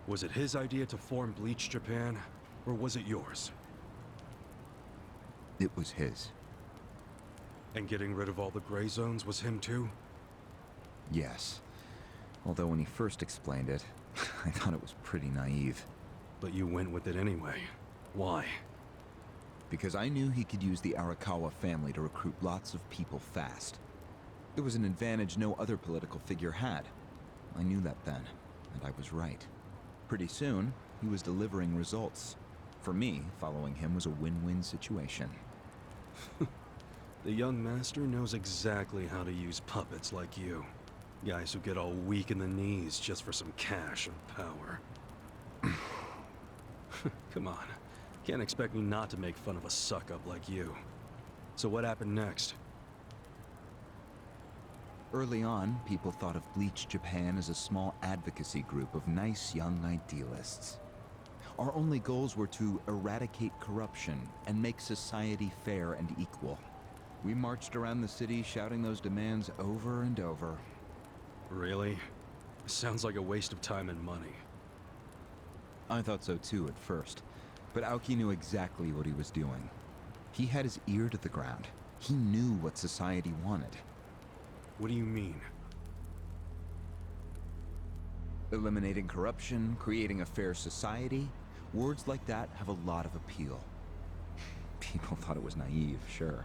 Was it his idea to form Bleach Japan, or was it yours? It was his. And getting rid of all the gray zones was him too? Yes. Although when he first explained it, I thought it was pretty naive. But you went with it anyway. Why? Because I knew he could use the Arakawa family to recruit lots of people fast. It was an advantage no other political figure had. I knew that then, and I was right. Pretty soon, he was delivering results. For me, following him was a win-win situation. The young master knows exactly how to use puppets like you. Guys who get all weak in the knees just for some cash and power. Come on. Can't expect me not to make fun of a suck-up like you. So what happened next? Early on, people thought of Bleach Japan as a small advocacy group of nice young idealists. Our only goals were to eradicate corruption and make society fair and equal. We marched around the city shouting those demands over and over. Really? Sounds like a waste of time and money. I thought so too at first, but Aoki knew exactly what he was doing. He had his ear to the ground. He knew what society wanted. What do you mean? Eliminating corruption, creating a fair society, words like that have a lot of appeal. People thought it was naive, sure,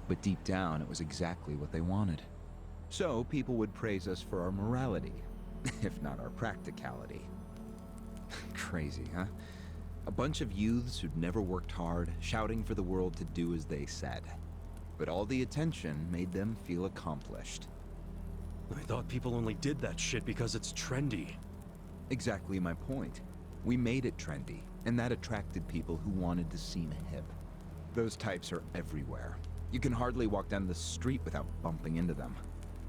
but deep down it was exactly what they wanted. So people would praise us for our morality, if not our practicality. Crazy, huh? A bunch of youths who'd never worked hard, shouting for the world to do as they said. But all the attention made them feel accomplished. I thought people only did that shit because it's trendy. Exactly my point. We made it trendy, and that attracted people who wanted to seem hip. Those types are everywhere. You can hardly walk down the street without bumping into them.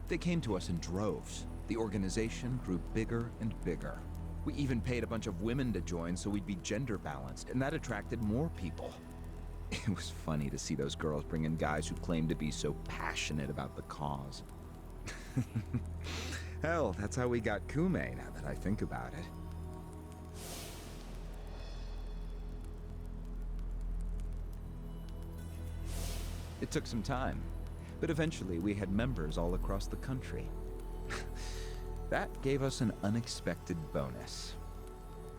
They came to us in droves. The organization grew bigger and bigger. We even paid a bunch of women to join so we'd be gender balanced, and that attracted more people. It was funny to see those girls bring in guys who claimed to be so passionate about the cause. Hell, that's how we got Kume, now that I think about it. It took some time, but eventually we had members all across the country. That gave us an unexpected bonus.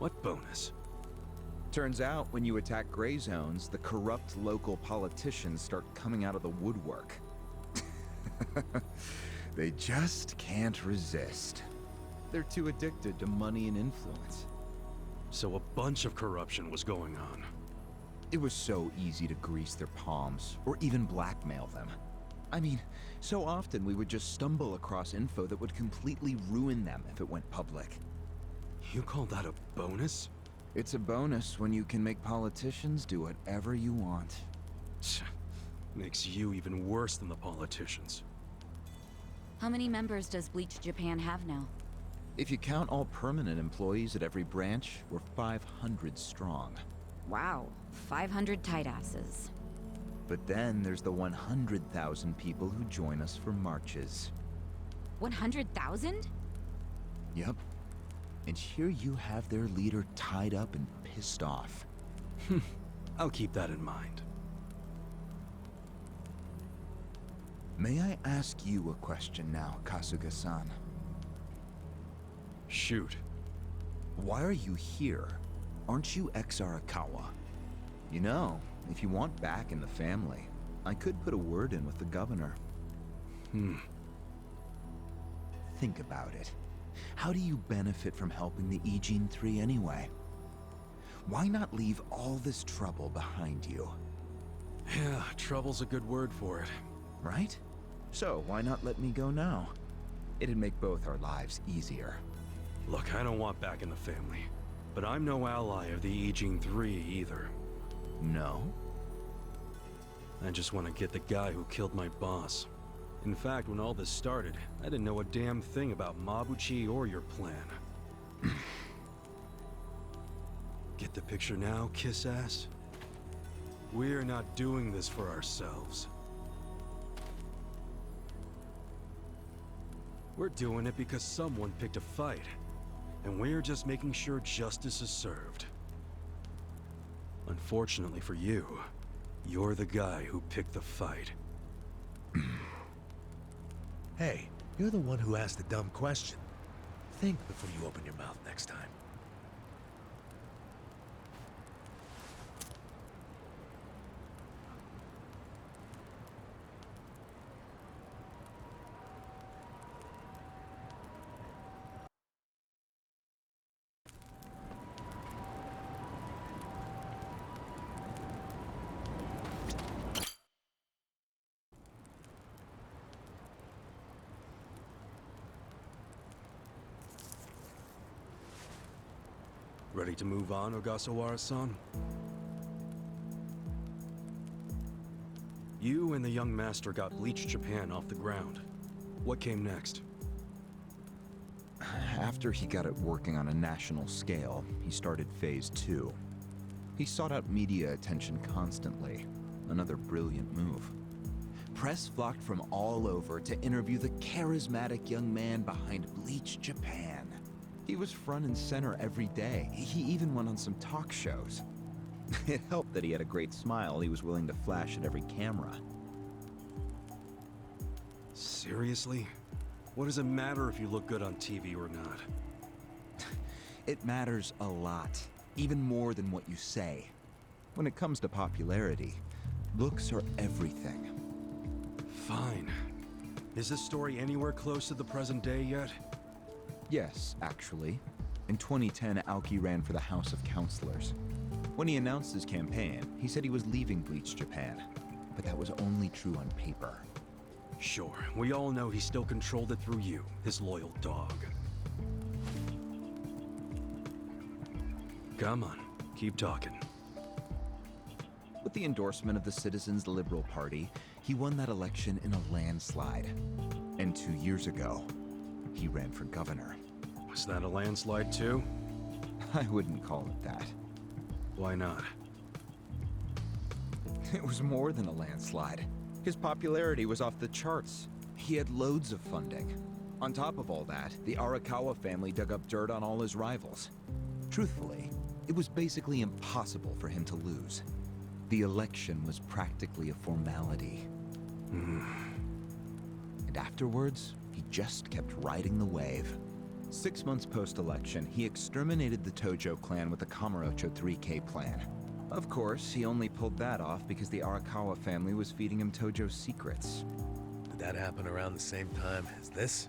What bonus? Turns out, when you attack gray zones, the corrupt local politicians start coming out of the woodwork. They just can't resist. They're too addicted to money and influence. So a bunch of corruption was going on. It was so easy to grease their palms, or even blackmail them. I mean, so often we would just stumble across info that would completely ruin them if it went public. You call that a bonus? It's a bonus when you can make politicians do whatever you want. Makes you even worse than the politicians. How many members does Bleach Japan have now? If you count all permanent employees at every branch, we're 500 strong. Wow, 500 tight asses. But then there's the 100,000 people who join us for marches. 100,000? Yep. And here you have their leader tied up and pissed off. I'll keep that in mind. May I ask you a question now, Kasuga-san? Shoot. Why are you here? Aren't you ex-Arakawa? You know, if you want back in the family, I could put a word in with the governor. Think about it. How do you benefit from helping the Ijin 3 anyway? Why not leave all this trouble behind you? Yeah, trouble's a good word for it. Right? So why not let me go now? It'd make both our lives easier. Look, I don't want back in the family. But I'm no ally of the Ijin 3 either. No? I just want to get the guy who killed my boss. In fact, when all this started, I didn't know a damn thing about Mabuchi or your plan. Get the picture now, kiss ass? We're not doing this for ourselves. We're doing it because someone picked a fight. And we're just making sure justice is served. Unfortunately for you, you're the guy who picked the fight. Hey, you're the one who asked the dumb question. Think before you open your mouth next time. Ready to move on, Ogasawara-san? You and the young master got Bleach Japan off the ground. What came next? After he got it working on a national scale, he started Phase 2. He sought out media attention constantly. Another brilliant move. Press flocked from all over to interview the charismatic young man behind Bleach Japan. He was front and center every day. He even went on some talk shows. It helped that he had a great smile he was willing to flash at every camera. Seriously? What does it matter if you look good on TV or not? It matters a lot, even more than what you say. When it comes to popularity, looks are everything. Fine. Is this story anywhere close to the present day yet? Yes, actually. In 2010, Aoki ran for the House of Councilors. When he announced his campaign, he said he was leaving Bleach Japan. But that was only true on paper. Sure, we all know he still controlled it through you, his loyal dog. Come on, keep talking. With the endorsement of the Citizens Liberal Party, he won that election in a landslide. And 2 years ago, he ran for governor. Was that a landslide too? I wouldn't call it that. Why not? It was more than a landslide. His popularity was off the charts. He had loads of funding. On top of all that, the Arakawa family dug up dirt on all his rivals. Truthfully, it was basically impossible for him to lose. The election was practically a formality. And afterwards, he just kept riding the wave. 6 months post-election, he exterminated the Tojo clan with the Kamurocho 3K plan. Of course, he only pulled that off because the Arakawa family was feeding him Tojo secrets. Did that happen around the same time as this?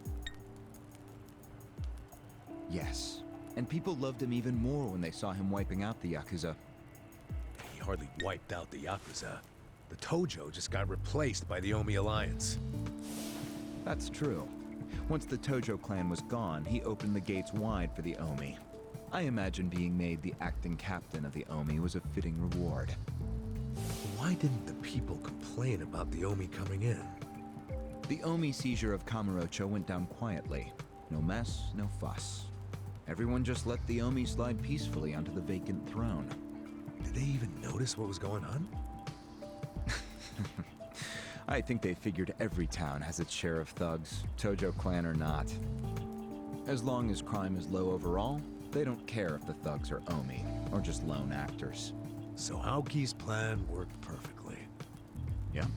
Yes, and people loved him even more when they saw him wiping out the Yakuza. He hardly wiped out the Yakuza. The Tojo just got replaced by the Omi Alliance. That's true. Once the Tojo clan was gone, he opened the gates wide for the Omi. I imagine being made the acting captain of the Omi was a fitting reward. Why didn't the people complain about the Omi coming in? The Omi seizure of Kamurocho went down quietly. No mess, no fuss. Everyone just let the Omi slide peacefully onto the vacant throne. Did they even notice what was going on? I think they figured every town has its share of thugs, Tojo clan or not. As long as crime is low overall, they don't care if the thugs are Omi, or just lone actors. So Aoki's plan worked perfectly. Yeah.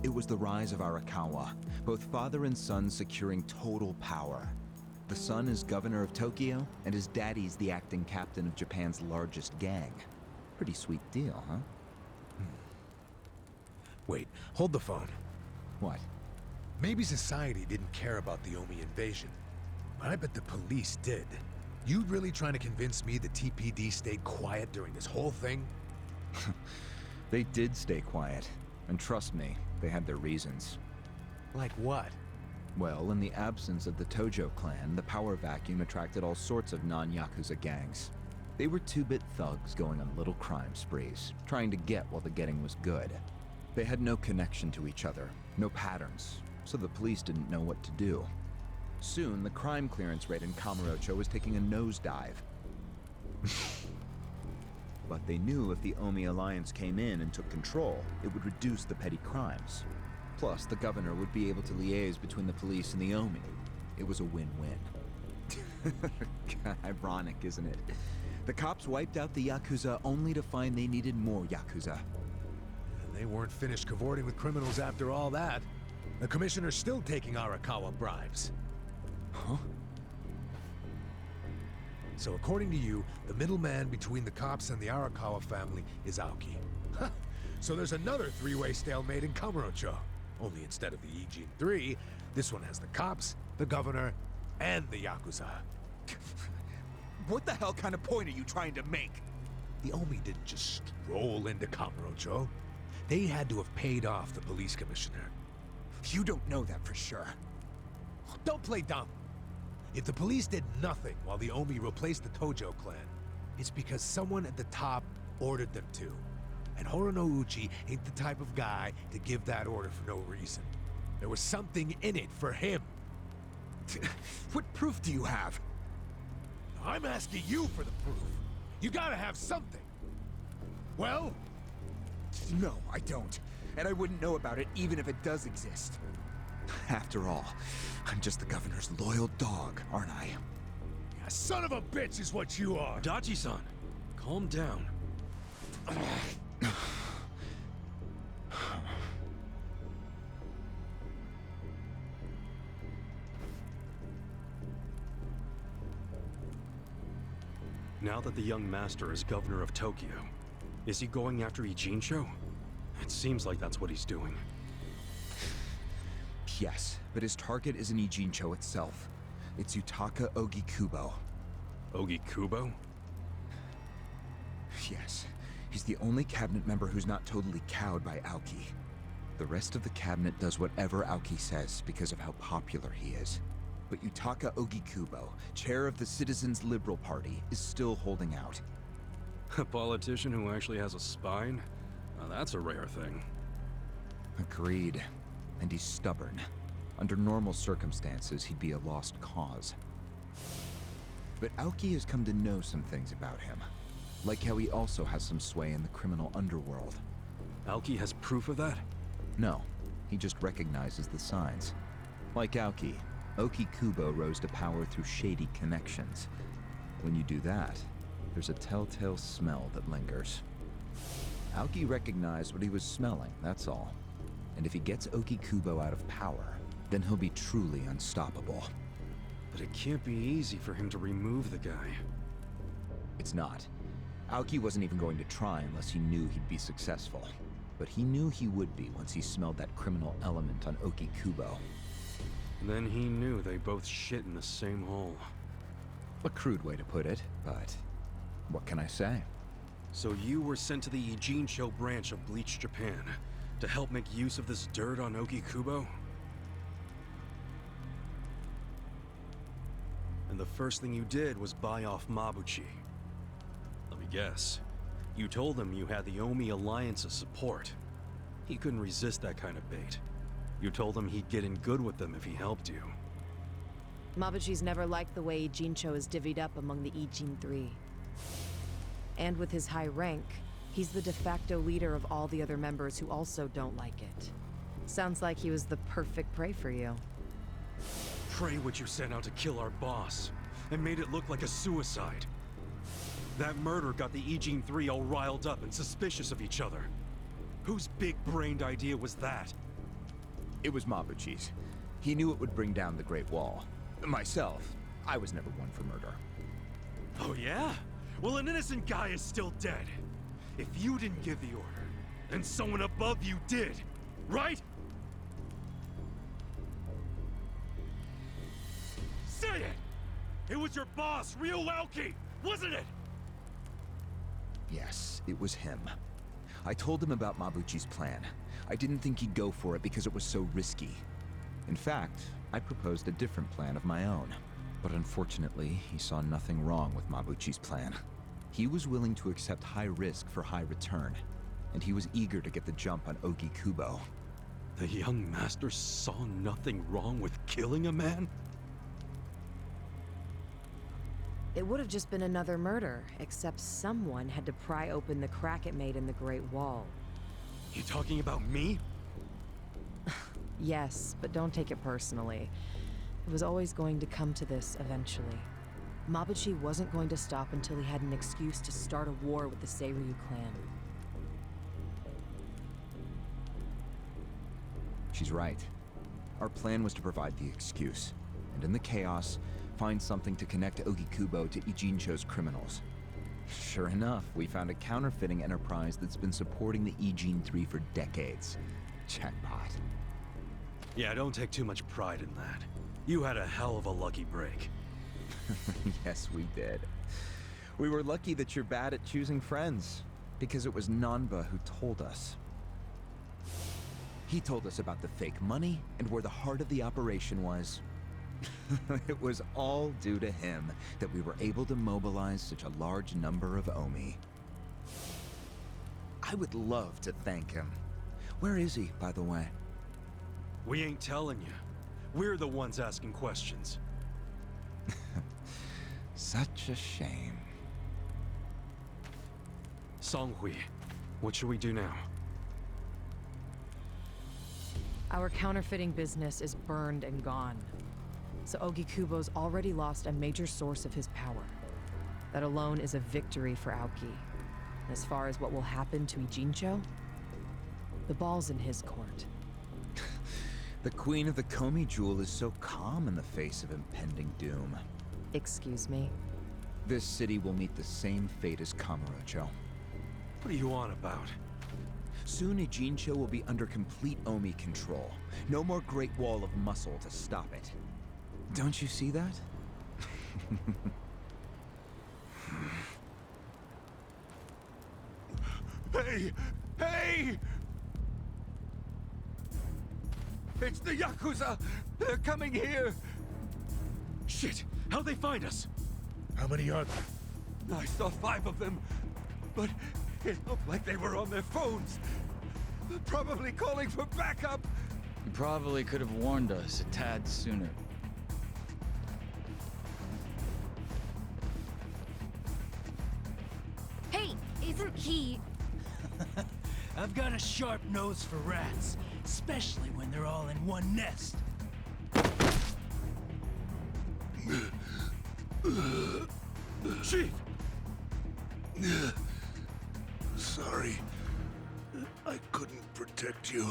It was the rise of Arakawa, both father and son securing total power. The son is governor of Tokyo, and his daddy's the acting captain of Japan's largest gang. Pretty sweet deal, huh? Wait, hold the phone. What? Maybe society didn't care about the Omi invasion, but I bet the police did. You really trying to convince me the TPD stayed quiet during this whole thing? They did stay quiet, and trust me, they had their reasons. Like what? Well, in the absence of the Tojo clan, the power vacuum attracted all sorts of non-Yakuza gangs. They were two-bit thugs going on little crime sprees, trying to get while the getting was good. They had no connection to each other, no patterns, so the police didn't know what to do. Soon, the crime clearance rate in Kamurocho was taking a nosedive. But they knew if the Omi Alliance came in and took control, it would reduce the petty crimes. Plus, the governor would be able to liaise between the police and the Omi. It was a win-win. Ironic, isn't it? The cops wiped out the Yakuza only to find they needed more Yakuza. And they weren't finished cavorting with criminals after all that. The commissioner's still taking Arakawa bribes. Huh? So according to you, the middleman between the cops and the Arakawa family is Aoki. So there's another three-way stalemate in Kamurocho. Only instead of the Ijin 3, this one has the cops, the governor, and the Yakuza. What the hell kind of point are you trying to make? The Omi didn't just stroll into Kamurocho. They had to have paid off the police commissioner. You don't know that for sure. Don't play dumb. If the police did nothing while the Omi replaced the Tojo clan, it's because someone at the top ordered them to. And Horonouchi ain't the type of guy to give that order for no reason. There was something in it for him. What proof do you have? I'm asking you for the proof. You gotta have something. Well? No, I don't. And I wouldn't know about it even if it does exist. After all, I'm just the governor's loyal dog, aren't I? Yeah, son of a bitch is what you are. Dachi-san, calm down. Now that the young master is governor of Tokyo, is he going after Ijincho? It seems like that's what he's doing. Yes, but his target isn't Ijincho itself. It's Yutaka Ogikubo. Ogikubo? Yes, he's the only cabinet member who's not totally cowed by Aoki. The rest of the cabinet does whatever Aoki says because of how popular he is. But Yutaka Ogikubo, chair of the Citizens Liberal Party, is still holding out. A politician who actually has a spine? Now that's a rare thing. Agreed. And he's stubborn. Under normal circumstances, he'd be a lost cause. But Aoki has come to know some things about him. Like how he also has some sway in the criminal underworld. Aoki has proof of that? No, he just recognizes the signs. Like Aoki, Ogikubo rose to power through shady connections. When you do that, there's a telltale smell that lingers. Aoki recognized what he was smelling, that's all. And if he gets Ogikubo out of power, then he'll be truly unstoppable. But it can't be easy for him to remove the guy. It's not. Aoki wasn't even going to try unless he knew he'd be successful. But he knew he would be once he smelled that criminal element on Ogikubo. Then he knew they both shit in the same hole. A crude way to put it, but what can I say? So you were sent to the Ijincho branch of Bleach Japan to help make use of this dirt on Ogikubo? And the first thing you did was buy off Mabuchi. Let me guess. You told him you had the Omi Alliance's support. He couldn't resist that kind of bait. You told him he'd get in good with them if he helped you. Mabuchi's never liked the way Ijincho is divvied up among the Ijin 3. And with his high rank, he's the de facto leader of all the other members who also don't like it. Sounds like he was the perfect prey for you. Pray what you sent out to kill our boss, and made it look like a suicide. That murder got the Ijin 3 all riled up and suspicious of each other. Whose big-brained idea was that? It was Mabuchi's. He knew it would bring down the Great Wall. Myself, I was never one for murder. Oh yeah? Well, an innocent guy is still dead. If you didn't give the order, then someone above you did, right? Say it! It was your boss, Ryo Aoki, wasn't it? Yes, it was him. I told him about Mabuchi's plan. I didn't think he'd go for it because it was so risky. In fact, I proposed a different plan of my own. But unfortunately, he saw nothing wrong with Mabuchi's plan. He was willing to accept high risk for high return, and he was eager to get the jump on Ogikubo. The young master saw nothing wrong with killing a man? It would have just been another murder, except someone had to pry open the crack it made in the Great Wall. You talking about me? Yes, but don't take it personally. It was always going to come to this eventually. Mabuchi wasn't going to stop until he had an excuse to start a war with the Seiryu clan. She's right. Our plan was to provide the excuse, and in the chaos, find something to connect Ogikubo to Ijincho's criminals. Sure enough, we found a counterfeiting enterprise that's been supporting the Ijin 3 for decades. Jackpot. Yeah, don't take too much pride in that. You had a hell of a lucky break. Yes, we did. We were lucky that you're bad at choosing friends, because it was Nanba who told us. He told us about the fake money and where the heart of the operation was. It was all due to him that we were able to mobilize such a large number of Omi. I would love to thank him. Where is he, by the way? We ain't telling you. We're the ones asking questions. Such a shame. Songhui, what should we do now? Our counterfeiting business is burned and gone. So Ogikubo's already lost a major source of his power. That alone is a victory for Aoki. As far as what will happen to Ijincho, the ball's in his court. The Queen of the Komi Jewel is so calm in the face of impending doom. Excuse me? This city will meet the same fate as Kamurocho. What are you on about? Soon Ijincho will be under complete Omi control. No more Great Wall of Muscle to stop it. Don't you see that? Hey! Hey! It's the Yakuza! They're coming here! Shit! How'd they find us? How many are there? I saw 5 of them, but it looked like they were on their phones. Probably calling for backup! You probably could have warned us a tad sooner. Hey, isn't he... I've got a sharp nose for rats, especially when they're all in one nest. Chief! Sorry. I couldn't protect you.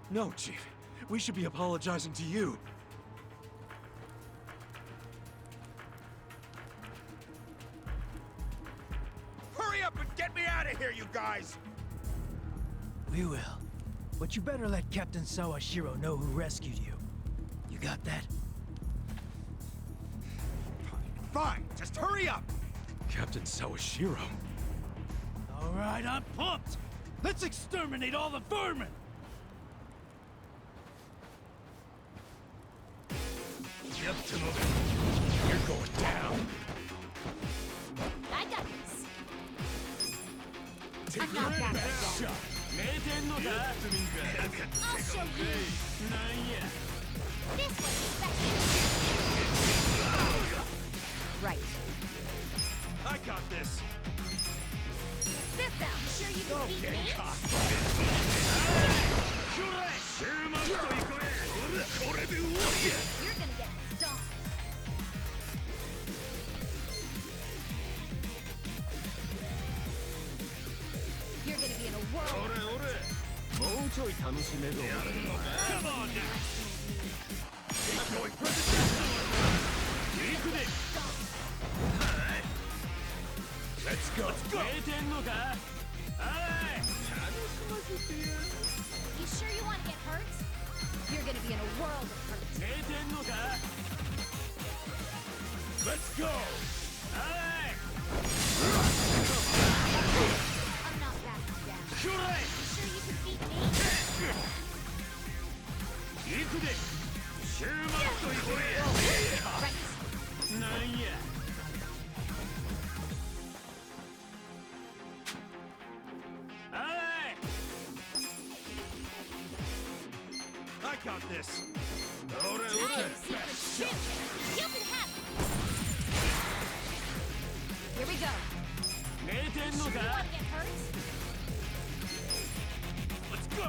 No, Chief. We should be apologizing to you. Hurry up and get me out of here, you guys! We will. But you better let Captain Sawashiro know who rescued you. You got that? Fine, just hurry up! Captain Sawashiro. All right, I'm pumped! Let's exterminate all the vermin! Captain, you're going down. I got this. Take I'm not your that best strong. shot. I'll show you. This was right. I got this. Sit down. Sure you can beat me? You're gonna get stomped. You're gonna be in a whirl. Come on now! I'm going for Let's go. You sure you want to get hurt? You're gonna be in a world of hurt. Let's go. I'm not backing down. You sure you can beat me? Right. I got this. Hey, secret ship! You can have it! Here we go. Sure you want to get hurt? Let's go.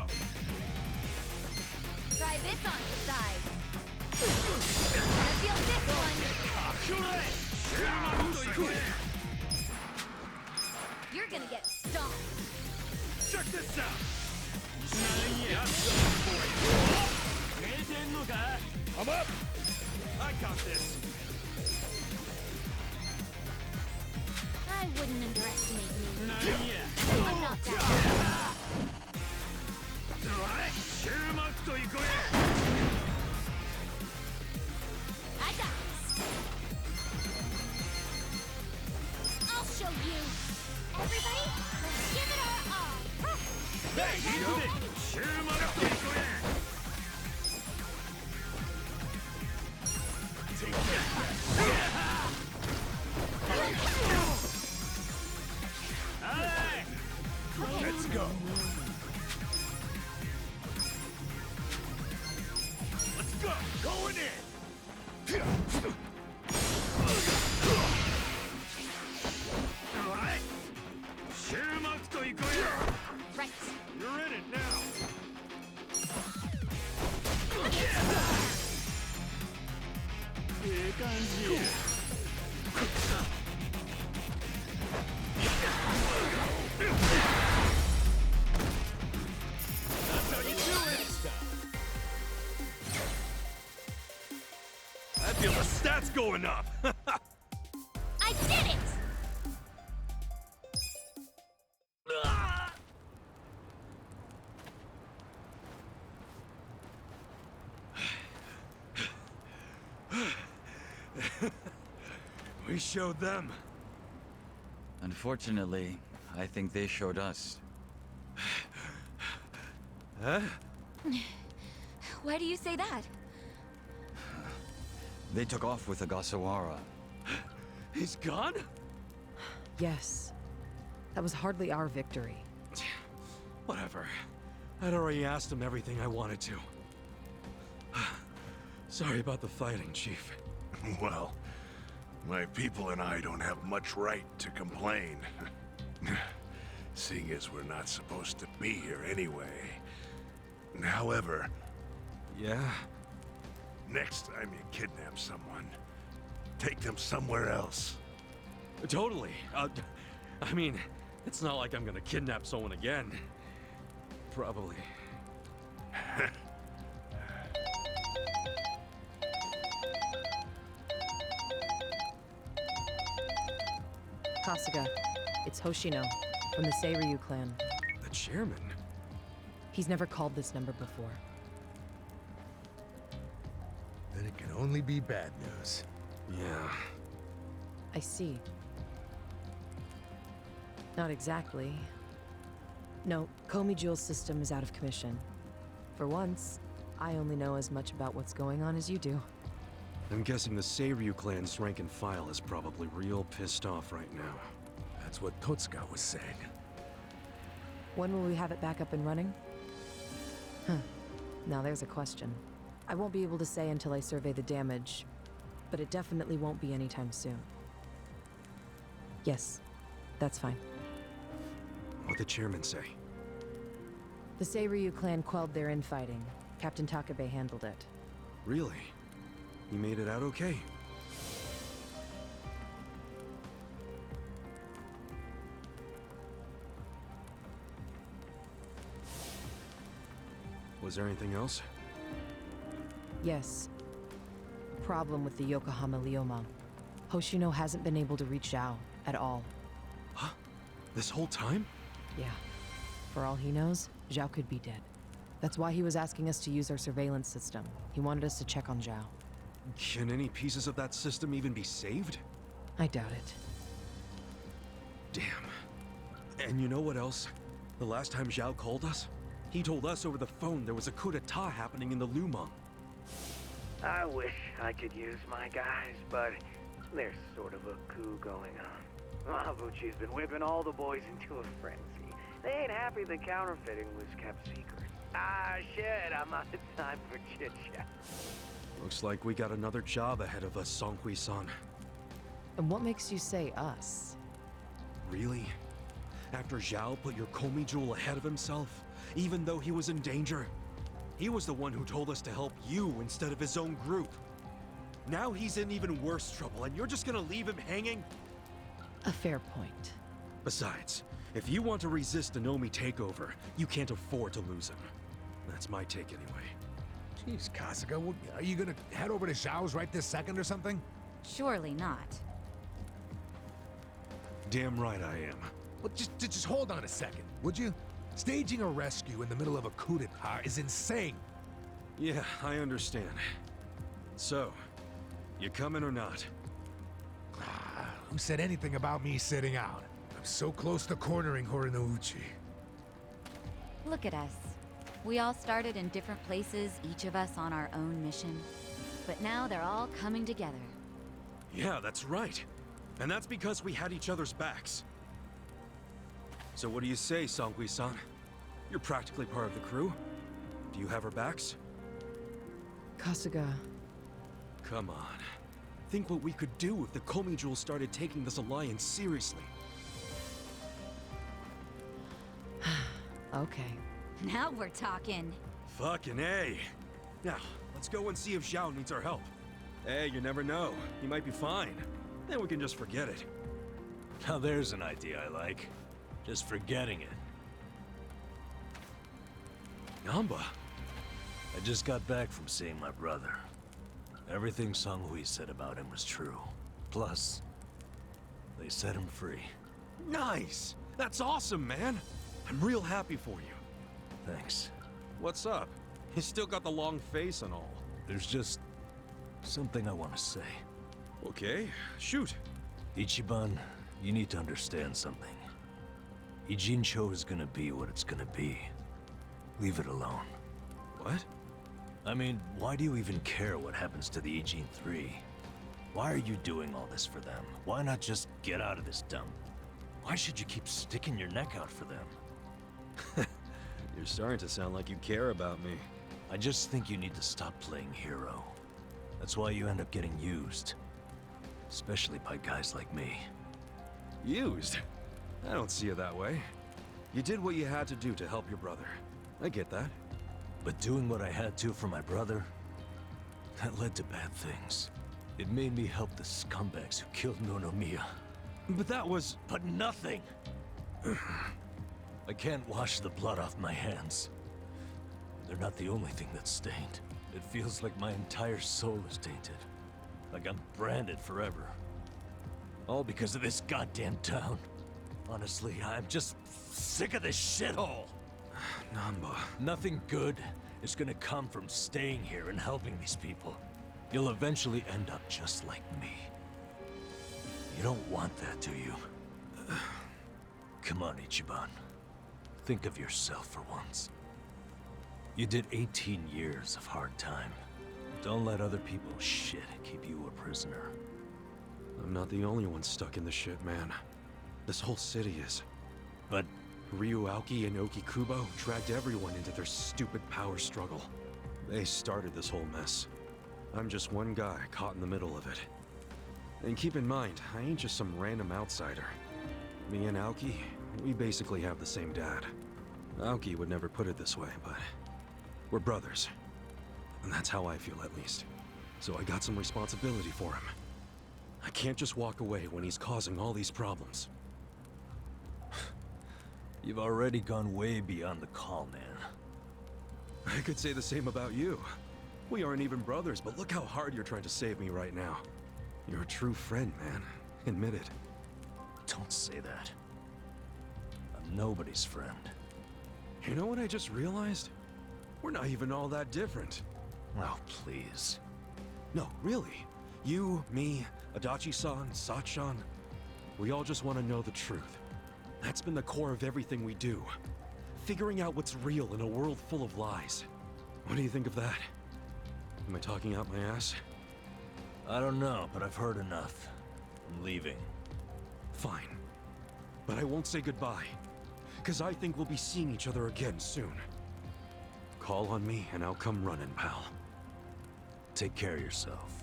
Try Try this on your side. Gonna feel this one. You're gonna get stomped. Check this out! I'm up! I got this! I wouldn't underestimate me. I'm not that I got this. I'll show you. Everybody, let's give it our all. Hey, you know it! Take that! Let's go! Let's go! Going in! Alright! Right. You're in it now! That's how you do it! I feel the stats going up! I did it! We showed them. Unfortunately, I think they showed us. Huh? Why do you say that? They took off with Agasawara. He's gone? Yes. That was hardly our victory. Whatever. I'd already asked him everything I wanted to. Sorry about the fighting, Chief. Well, my people and I don't have much right to complain. Seeing as we're not supposed to be here anyway. However, Yeah? next time you kidnap someone, take them somewhere else. Totally. I mean, it's not like I'm gonna kidnap someone again. Probably. Kasuga, it's Hoshino, from the Seiryu clan. The chairman? He's never called this number before. Then it can only be bad news. Yeah. I see. Not exactly. No, Komi-Jewel's system is out of commission. For once, I only know as much about what's going on as you do. I'm guessing the Seiryu clan's rank and file is probably real pissed off right now. That's what Totsuka was saying. When will we have it back up and running? Huh. Now there's a question. I won't be able to say until I survey the damage, but it definitely won't be anytime soon. Yes, that's fine. What'd the chairman say? The Seiryu clan quelled their infighting. Captain Takabe handled it. Really? He made it out okay? Was there anything else? Yes. Problem with the Yokohama Leoma. Hoshino hasn't been able to reach Zhao at all. Huh? This whole time? Yeah. For all he knows, Zhao could be dead. That's why he was asking us to use our surveillance system. He wanted us to check on Zhao. Can any pieces of that system even be saved? I doubt it. Damn. And you know what else? The last time Zhao called us, he told us over the phone there was a coup d'etat happening in the Lumang. I wish I could use my guys, but there's sort of a coup going on. Mabuchi's been whipping all the boys into a frenzy. They ain't happy the counterfeiting was kept secret. Ah, shit, I'm out of time for chit-chat. Looks like we got another job ahead of us, Songhui-san. And what makes you say us? Really? After Zhao put your Komi jewel ahead of himself, even though he was in danger? He was the one who told us to help you instead of his own group. Now he's in even worse trouble, and you're just gonna leave him hanging? A fair point. Besides, if you want to resist an Omi takeover, you can't afford to lose him. That's my take anyway. Jeez, Kasuga, are you gonna head over to Zhao's right this second or something? Surely not. Damn right I am. Well, just hold on a second, would you? Staging a rescue in the middle of a coup d'etat is insane. Yeah, I understand. So, you coming or not? Who said anything about me sitting out? I'm so close to cornering Horinouchi. Look at us. We all started in different places, each of us on our own mission. But now they're all coming together. Yeah, that's right. And that's because we had each other's backs. So what do you say, Songui-san? You're practically part of the crew. Do you have our backs? Kasuga, Come on. Think what we could do if the Komi Jewel started taking this alliance seriously. okay. Now we're talking. Fucking A. Now, let's go and see if Zhao needs our help. Hey, you never know. He might be fine. Then we can just forget it. Now there's an idea I like. Just forgetting it. Yamba. I just got back from seeing my brother. Everything Songhui said about him was true. Plus, they set him free. Nice! That's awesome, man! I'm real happy for you. Thanks. What's up? You still got the long face and all. There's just something I want to say. Okay, shoot. Ichiban, you need to understand something. Ijincho is gonna be what it's gonna be. Leave it alone. What? I mean, why do you even care what happens to the Ijin 3? Why are you doing all this for them? Why not just get out of this dump? Why should you keep sticking your neck out for them? You're starting to sound like you care about me. I just think you need to stop playing hero. That's why you end up getting used. Especially by guys like me. Used? I don't see it that way. You did what you had to do to help your brother. I get that. But doing what I had to for my brother, that led to bad things. It made me help the scumbags who killed Nonomiya. But that was... But nothing! I can't wash the blood off my hands. They're not the only thing that's stained. It feels like my entire soul is tainted. Like I'm branded forever. All because of this goddamn town. Honestly, I'm just sick of this shithole! Namba... Nothing good is gonna come from staying here and helping these people. You'll eventually end up just like me. You don't want that, do you? Come on, Ichiban. Think of yourself for once. You did 18 years of hard time. Don't let other people's shit keep you a prisoner. I'm not the only one stuck in the shit, man. This whole city is. But Ryuaoki and Okikubo dragged everyone into their stupid power struggle. They started this whole mess. I'm just one guy caught in the middle of it. And keep in mind, I ain't just some random outsider. Me and Aoki, we basically have the same dad. Aoki would never put it this way, but we're brothers. And that's how I feel, at least. So I got some responsibility for him. I can't just walk away when he's causing all these problems. you've already gone way beyond the call, man. I could say the same about you. We aren't even brothers, but look how hard you're trying to save me right now. You're a true friend, man. Admit it. Don't say that. I'm nobody's friend. You know what I just realized? We're not even all that different. Oh, please. No, really. You, me, Adachi-san, Sachan. We all just want to know the truth. That's been the core of everything we do. Figuring out what's real in a world full of lies. What do you think of that? Am I talking out my ass? I don't know, but I've heard enough. I'm leaving. Fine. But I won't say goodbye. Because I think we'll be seeing each other again soon. Call on me and I'll come running, pal. Take care of yourself.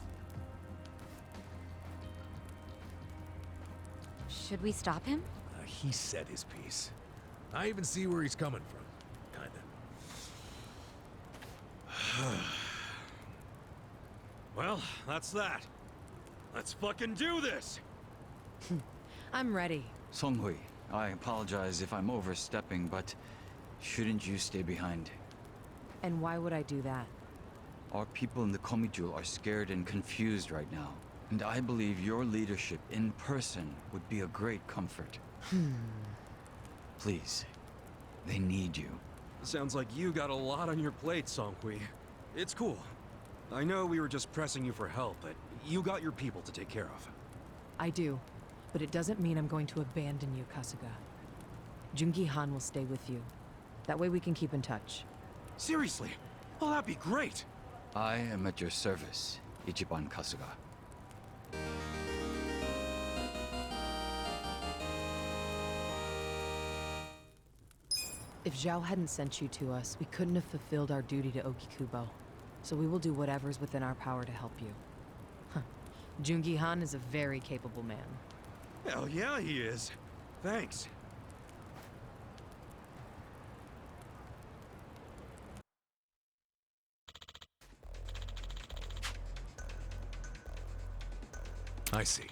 Should we stop him? He said his piece. I even see where he's coming from. Kinda. Well, that's that. Let's fucking do this! I'm ready. Songhui, I apologize if I'm overstepping, but shouldn't you stay behind? And why would I do that? Our people in the Komiju are scared and confused right now, and I believe your leadership in person would be a great comfort. Please, they need you. Sounds like you got a lot on your plate, Songhui. It's cool. I know we were just pressing you for help, but you got your people to take care of. I do, but it doesn't mean I'm going to abandon you, Kasuga. Jungi Han will stay with you. That way we can keep in touch. Seriously? Well, that'd be great! I am at your service, Ichiban Kasuga. If Zhao hadn't sent you to us, we couldn't have fulfilled our duty to Okikubo. So we will do whatever's within our power to help you. Huh. Jungi Han is a very capable man. Hell yeah, he is. Thanks. I see.